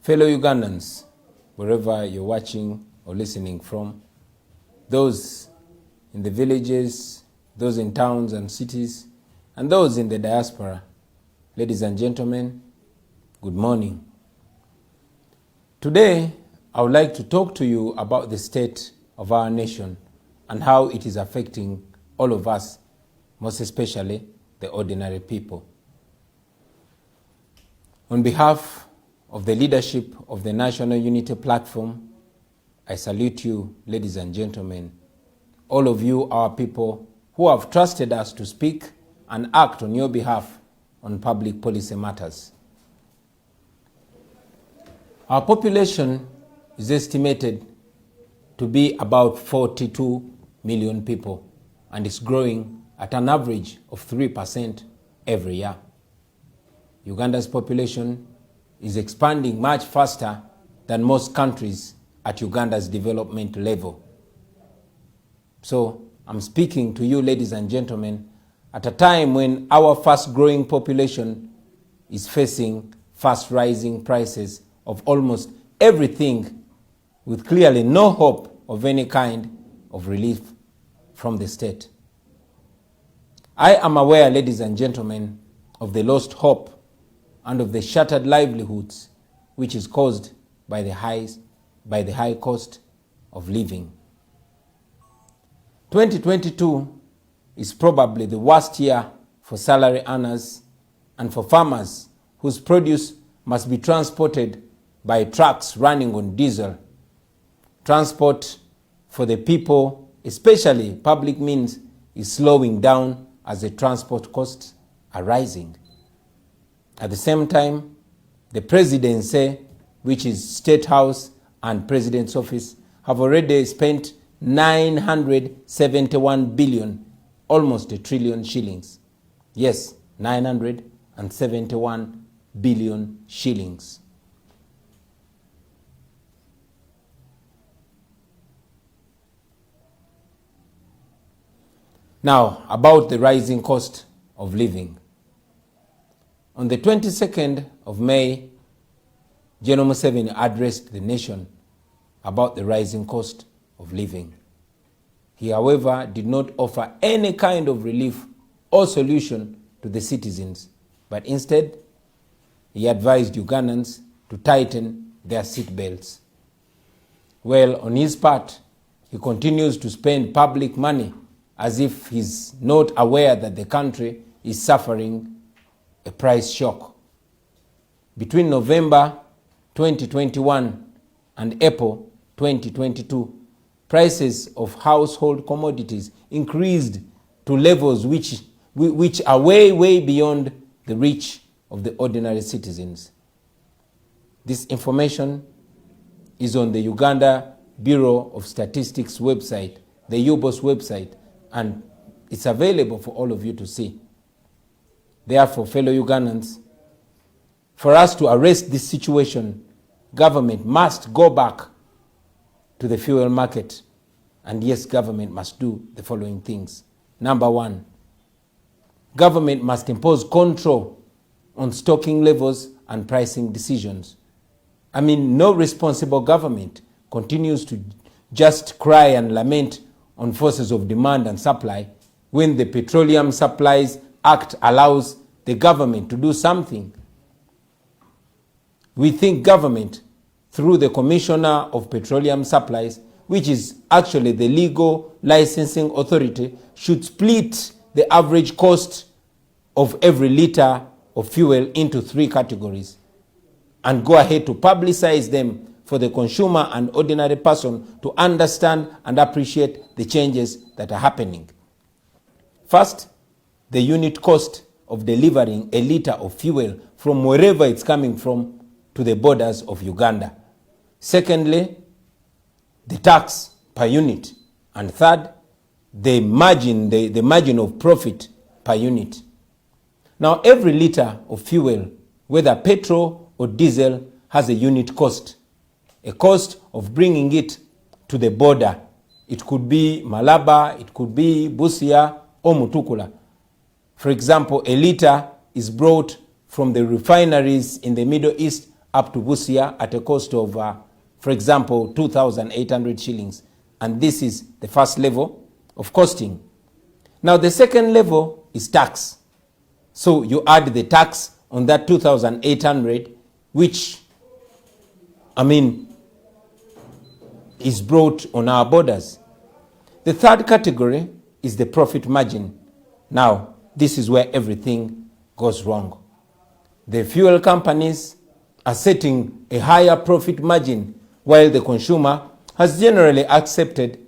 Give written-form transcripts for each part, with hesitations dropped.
Fellow Ugandans, wherever you're watching or listening from, those in the villages, those in towns and cities, and those in the diaspora, ladies and gentlemen, good morning. Today, I would like to talk to you about the state of our nation and how it is affecting all of us, most especially the ordinary people. On behalf of the leadership of the National Unity Platform, I salute you, ladies and gentlemen, all of you, our people, who have trusted us to speak and act on your behalf on public policy matters. Our population is estimated to be about 42 million people, and it's growing at an average of 3% every year. Uganda's population is expanding much faster than most countries at Uganda's development level. So I'm speaking to you, ladies and gentlemen, at a time when our fast-growing population is facing fast-rising prices of almost everything, with clearly no hope of any kind of relief from the state. I am aware, ladies and gentlemen, of the lost hope and of the shattered livelihoods which is caused by the high cost of living. 2022 is probably the worst year for salary earners and for farmers whose produce must be transported by trucks running on diesel. Transport for the people, especially public means, is slowing down as the transport costs are rising. At the same time, the presidency, which is State House and President's Office, have already spent 971 billion, almost a trillion shillings. Yes, 971 billion shillings. Now, about the rising cost of living. On the 22nd of May, General Museveni addressed the nation about the rising cost of living. He, however, did not offer any kind of relief or solution to the citizens, but instead, he advised Ugandans to tighten their seatbelts. Well, on his part, he continues to spend public money as if he's not aware that the country is suffering a price shock. Between November 2021 and April 2022, prices of household commodities increased to levels which are way beyond the reach of the ordinary citizens. This information is on the Uganda Bureau of Statistics website, the UBOS website, and it's available for all of you to see. Therefore, fellow Ugandans, for us to arrest this situation, government must go back to the fuel market. And yes, government must do the following things. Number one, government must impose control on stocking levels and pricing decisions. No responsible government continues to just cry and lament on forces of demand and supply when the Petroleum Supplies Act allows the government to do something. We think government, through the Commissioner of Petroleum Supplies, which is actually the legal licensing authority, should split the average cost of every liter of fuel into 3 categories and go ahead to publicize them for the consumer and ordinary person to understand and appreciate the changes that are happening. First, the unit cost of delivering a liter of fuel from wherever it's coming from to the borders of Uganda. Secondly, the tax per unit. And third, the margin of profit per unit. Now, every liter of fuel, whether petrol or diesel, has a unit cost. A cost of bringing it to the border. It could be Malaba, it could be Busia or Mutukula. For example, a liter is brought from the refineries in the Middle East up to Busia at a cost of, for example, 2,800 shillings. And this is the first level of costing. Now, the second level is tax. So you add the tax on that 2,800, which, is brought on our borders. The third category is the profit margin. Now, this is where everything goes wrong. The fuel companies are setting a higher profit margin, while the consumer has generally accepted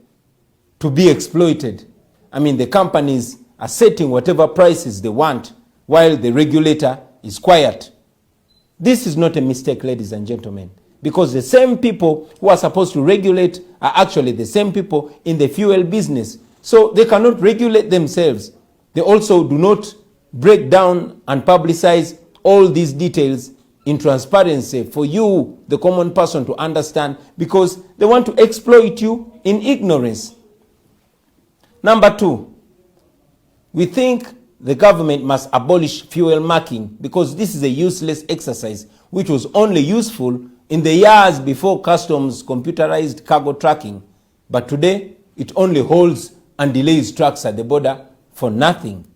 to be exploited. The companies are setting whatever prices they want, while the regulator is quiet. This is not a mistake, ladies and gentlemen, because the same people who are supposed to regulate are actually the same people in the fuel business. So they cannot regulate themselves. They also do not break down and publicize all these details in transparency for you, the common person, to understand, because they want to exploit you in ignorance. Number two, we think the government must abolish fuel marking, because this is a useless exercise which was only useful in the years before customs computerized cargo tracking. But today, it only holds and delays trucks at the border for nothing.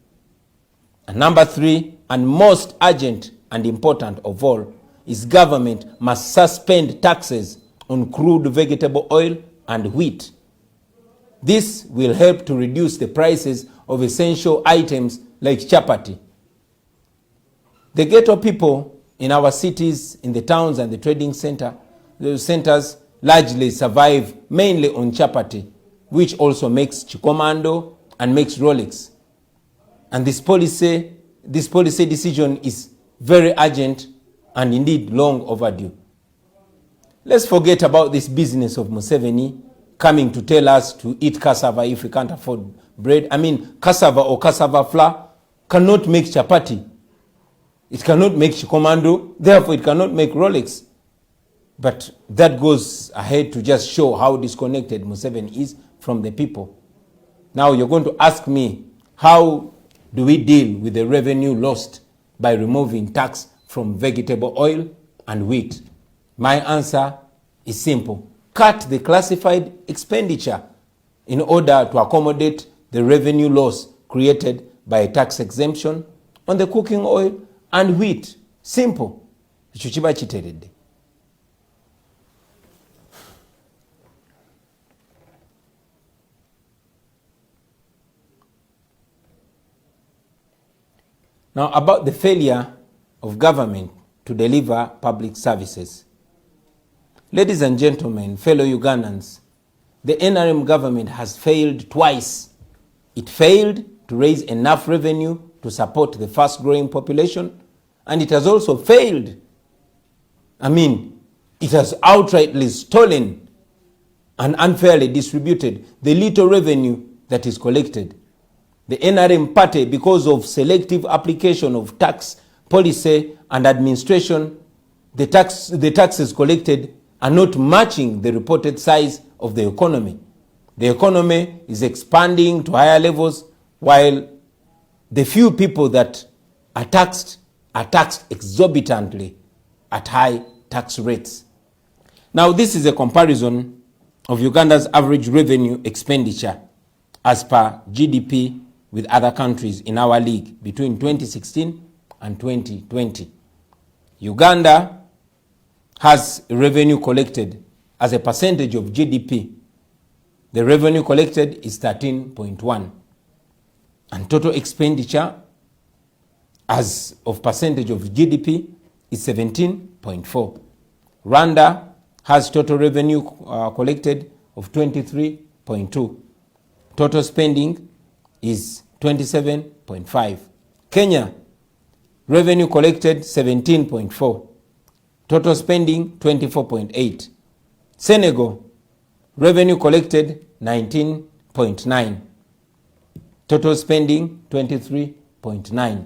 And number three, and most urgent and important of all, is government must suspend taxes on crude vegetable oil and wheat. This will help to reduce the prices of essential items like chapati. The ghetto people in our cities, in the towns and the trading centers largely survive mainly on chapati, which also makes chikomando and makes Rolex. And this policy decision is very urgent and indeed long overdue. Let's forget about this business of Museveni coming to tell us to eat cassava if we can't afford bread. Cassava or cassava flour cannot make chapati. It cannot make chikomando, therefore it cannot make Rolex. But that goes ahead to just show how disconnected Museveni is from the people. Now you're going to ask me, how do we deal with the revenue lost by removing tax from vegetable oil and wheat? My answer is simple. Cut the classified expenditure in order to accommodate the revenue loss created by a tax exemption on the cooking oil and wheat. Simple. Now, about the failure of government to deliver public services. Ladies and gentlemen, fellow Ugandans, the NRM government has failed twice. It failed to raise enough revenue to support the fast-growing population, and it has also failed. It has outrightly stolen and unfairly distributed the little revenue that is collected. The NRM party, because of selective application of tax policy and administration, the taxes collected are not matching the reported size of the economy. The economy is expanding to higher levels, while the few people that are taxed exorbitantly at high tax rates. Now, this is a comparison of Uganda's average revenue expenditure as per GDP with other countries in our league between 2016 and 2020. Uganda has revenue collected as a percentage of GDP. The revenue collected is 13.1. And total expenditure as of percentage of GDP is 17.4. Rwanda has total revenue collected of 23.2. Total spending is 27.5. Kenya, revenue collected 17.4. Total spending 24.8. Senegal, revenue collected 19.9. Total spending 23.9.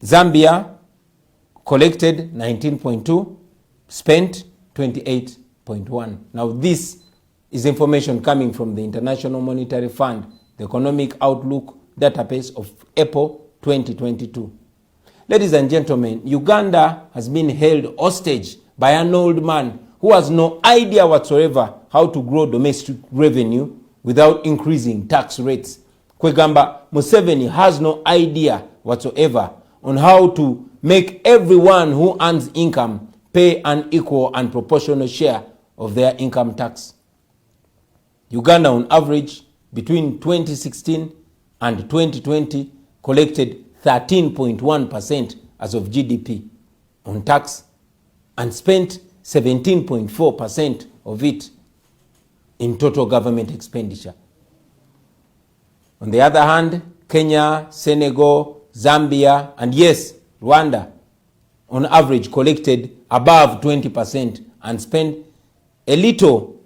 Zambia collected 19.2, spent 28.1. Now this is information coming from the International Monetary Fund, the Economic Outlook database of April 2022. Ladies and gentlemen, Uganda has been held hostage by an old man who has no idea whatsoever how to grow domestic revenue without increasing tax rates. Kwegamba Museveni has no idea whatsoever on how to make everyone who earns income pay an equal and proportional share of their income tax. Uganda, on average, between 2016 and 2020, collected 13.1% as of GDP on tax and spent 17.4% of it in total government expenditure. On the other hand, Kenya, Senegal, Zambia, and yes, Rwanda, on average, collected above 20% and spent a little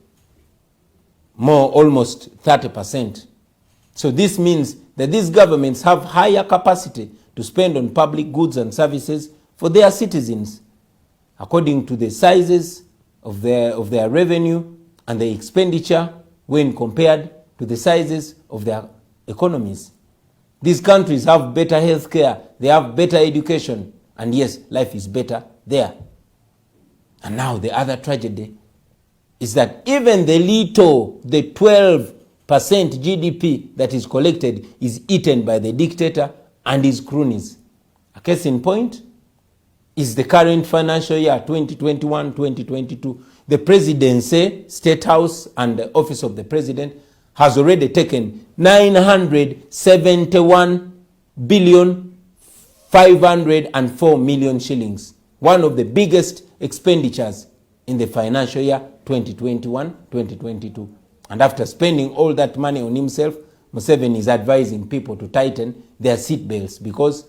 more, almost 30%. So this means that these governments have higher capacity to spend on public goods and services for their citizens, according to the sizes of their revenue and the expenditure when compared to the sizes of their economies. These countries have better health care, they have better education, and yes, life is better there. And now the other tragedy is that even the 12% GDP that is collected is eaten by the dictator and his cronies. A case in point is the current financial year 2021-2022. The presidency, State House, and the Office of the President has already taken 971,504 million shillings, one of the biggest expenditures in the financial year 2021-2022. And after spending all that money on himself, Museveni is advising people to tighten their seatbelts because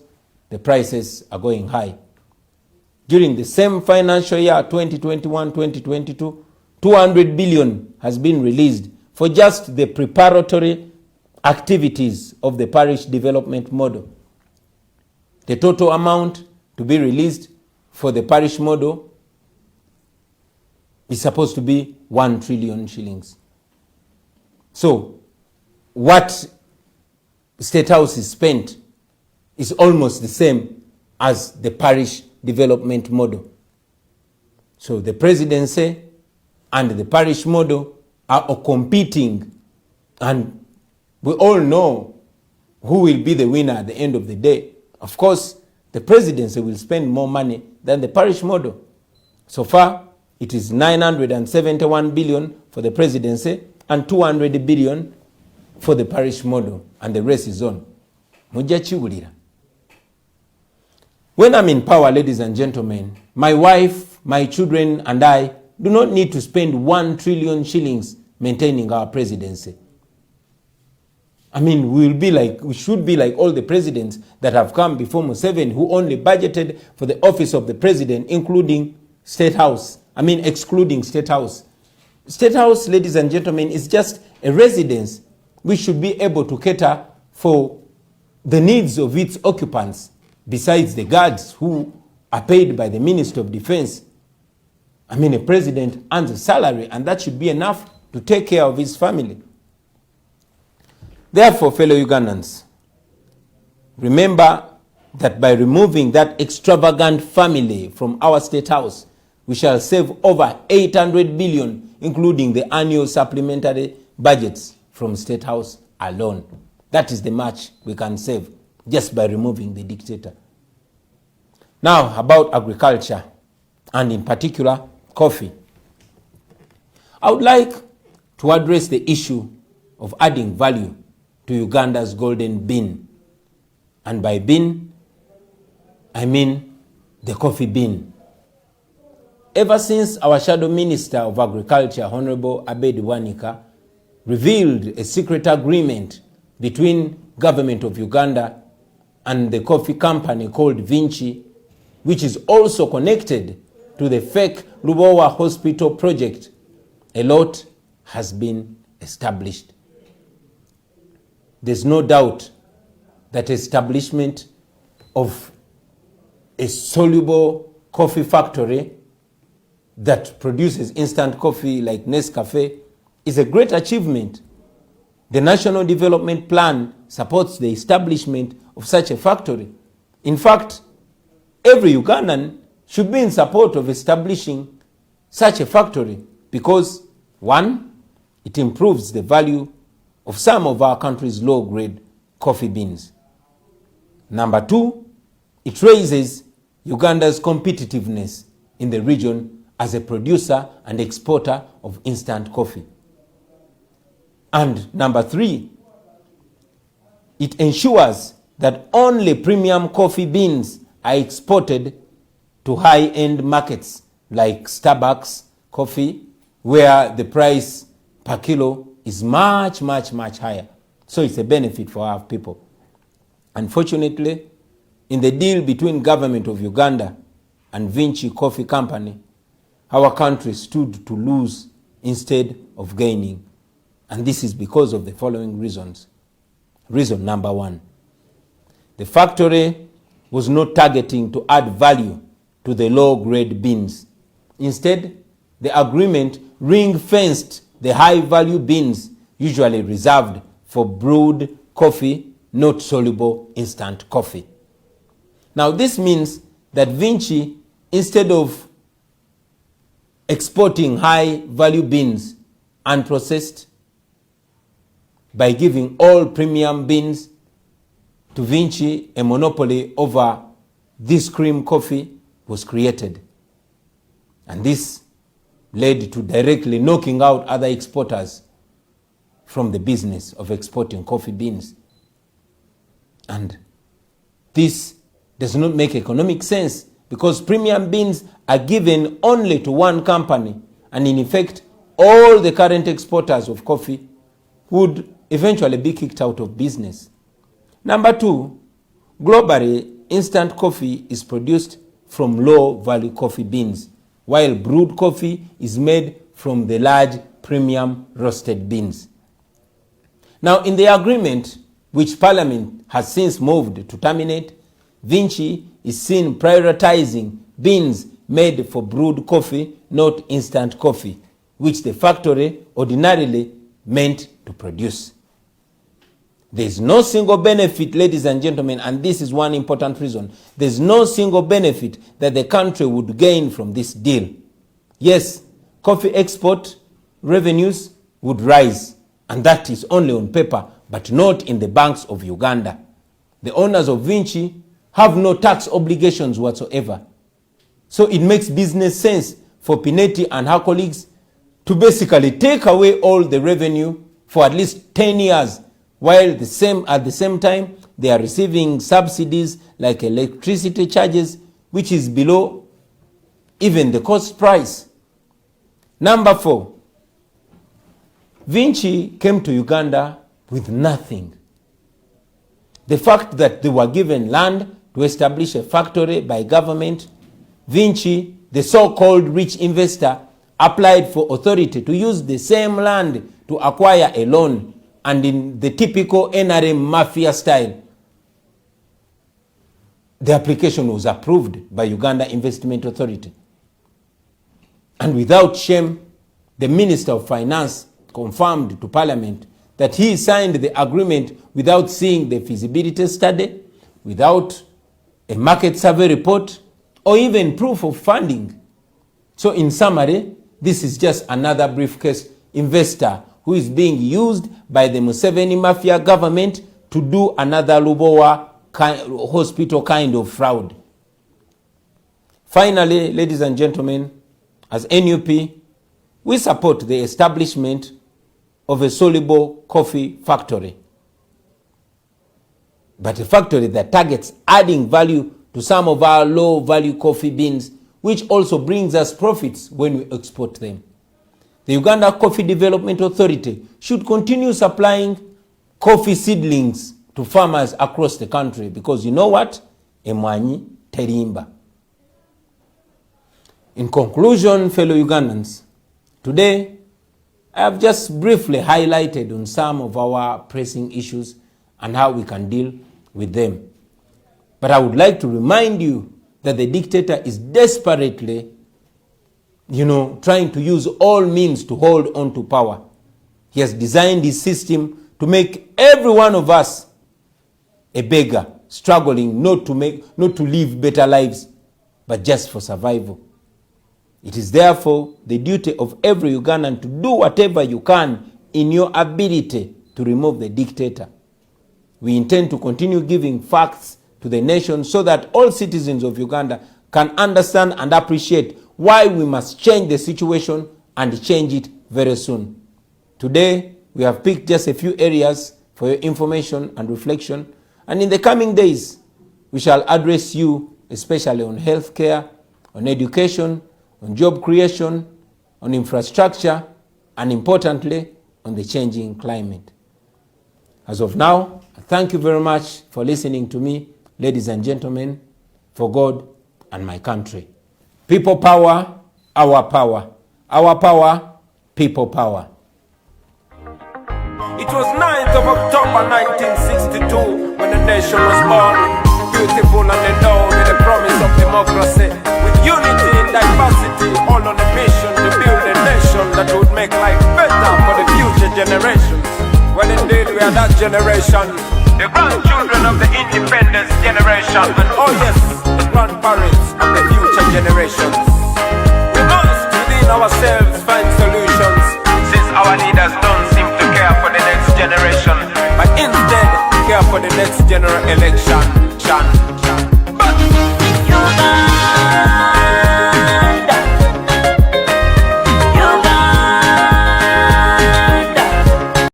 the prices are going high. During the same financial year 2021-2022, 200 billion has been released for just the preparatory activities of the parish development model. The total amount to be released for the parish model is supposed to be 1 trillion shillings. So, what State House is spent is almost the same as the parish development model. So, the presidency and the parish model are competing, and we all know who will be the winner at the end of the day. Of course, the presidency will spend more money than the parish model. So far, it is 971 billion for the presidency and 200 billion for the parish model, and the rest is on. When I'm in power, ladies and gentlemen, my wife, my children, and I do not need to spend 1 trillion shillings maintaining our presidency. I mean, we should be like all the presidents that have come before Museveni, who only budgeted for the office of the president, excluding State House. State House, ladies and gentlemen, is just a residence. We should be able to cater for the needs of its occupants, besides the guards who are paid by the Minister of Defense. I mean, a president earns a salary, and that should be enough to take care of his family. Therefore, fellow Ugandans, remember that by removing that extravagant family from our State House, we shall save over 800 billion, including the annual supplementary budgets from State House alone. That is the much we can save just by removing the dictator. Now, about agriculture, and in particular, coffee. I would like to address the issue of adding value to Uganda's golden bean. And by bean, I mean the coffee bean. Ever since our Shadow Minister of Agriculture, Honorable Abedi Wanika, revealed a secret agreement between government of Uganda and the coffee company called Vinci, which is also connected to the fake Lubowa Hospital project, a lot has been established. There's no doubt that establishment of a soluble coffee factory that produces instant coffee like Nescafe is a great achievement. The National Development Plan supports the establishment of such a factory. In fact, every Ugandan should be in support of establishing such a factory because, one, it improves the value of some of our country's low-grade coffee beans. Number two, it raises Uganda's competitiveness in the region as a producer and exporter of instant coffee. And number three, it ensures that only premium coffee beans are exported to high-end markets like Starbucks coffee, where the price per kilo is much, much, much higher. So it's a benefit for our people. Unfortunately, in the deal between government of Uganda and Vinci Coffee Company, our country stood to lose instead of gaining. And this is because of the following reasons. Reason number one, the factory was not targeting to add value to the low-grade beans. Instead, the agreement ring-fenced the high-value beans usually reserved for brewed coffee, not soluble instant coffee. Now, this means that Vinci, instead of exporting high-value beans unprocessed by giving all premium beans to Vinci, a monopoly over this cream coffee was created. And this led to directly knocking out other exporters from the business of exporting coffee beans. And this does not make economic sense because premium beans are given only to one company, and in effect, all the current exporters of coffee would eventually be kicked out of business. Number two, globally, instant coffee is produced from low-value coffee beans, while brewed coffee is made from the large premium roasted beans. Now, in the agreement, which Parliament has since moved to terminate, Vinci is seen prioritizing beans made for brewed coffee, not instant coffee, which the factory ordinarily meant to produce. There is no single benefit, ladies and gentlemen, and this is one important reason. There is no single benefit that the country would gain from this deal. Yes, coffee export revenues would rise, and that is only on paper, but not in the banks of Uganda. The owners of Vinci have no tax obligations whatsoever. So it makes business sense for Pinetti and her colleagues to basically take away all the revenue for at least 10 years, while at the same time they are receiving subsidies like electricity charges, which is below even the cost price. Number four, Vinci came to Uganda with nothing. The fact that they were given land to establish a factory by government, Vinci, the so-called rich investor, applied for authority to use the same land to acquire a loan, and in the typical NRM mafia style, the application was approved by Uganda Investment Authority. And without shame, the Minister of Finance confirmed to Parliament that he signed the agreement without seeing the feasibility study, without a market survey report, or even proof of funding. So in summary, this is just another briefcase investor who is being used by the Museveni mafia government to do another Lubowa hospital kind of fraud. Finally, ladies and gentlemen, as NUP, we support the establishment of a soluble coffee factory, but a factory that targets adding value to some of our low-value coffee beans, which also brings us profits when we export them. The Uganda Coffee Development Authority should continue supplying coffee seedlings to farmers across the country because you know what? Emwanyi terimba. In conclusion, fellow Ugandans, today I have just briefly highlighted on some of our pressing issues and how we can deal with them. But I would like to remind you that the dictator is desperately, trying to use all means to hold on to power. He has designed his system to make every one of us a beggar struggling not to live better lives, but just for survival. It is therefore the duty of every Ugandan to do whatever you can in your ability to remove the dictator. We intend to continue giving facts to the nation so that all citizens of Uganda can understand and appreciate why we must change the situation and change it very soon. Today, we have picked just a few areas for your information and reflection, and in the coming days, we shall address you especially on healthcare, on education, on job creation, on infrastructure, and importantly, on the changing climate. As of now, I thank you very much for listening to me, ladies and gentlemen, for God and my country. People power, our power. Our power, people power. It was 9th of October 1962 when the nation was born. Beautiful and endowed with the promise of democracy, with unity and diversity, all on a mission to build a nation that would make life better for the future generations. Well, indeed, we are that generation, the grandchildren of the independence generation, and oh yes, the grandparents of the future generations. We must within ourselves find solutions, since our leaders don't seem to care for the next generation, but instead care for the next general election.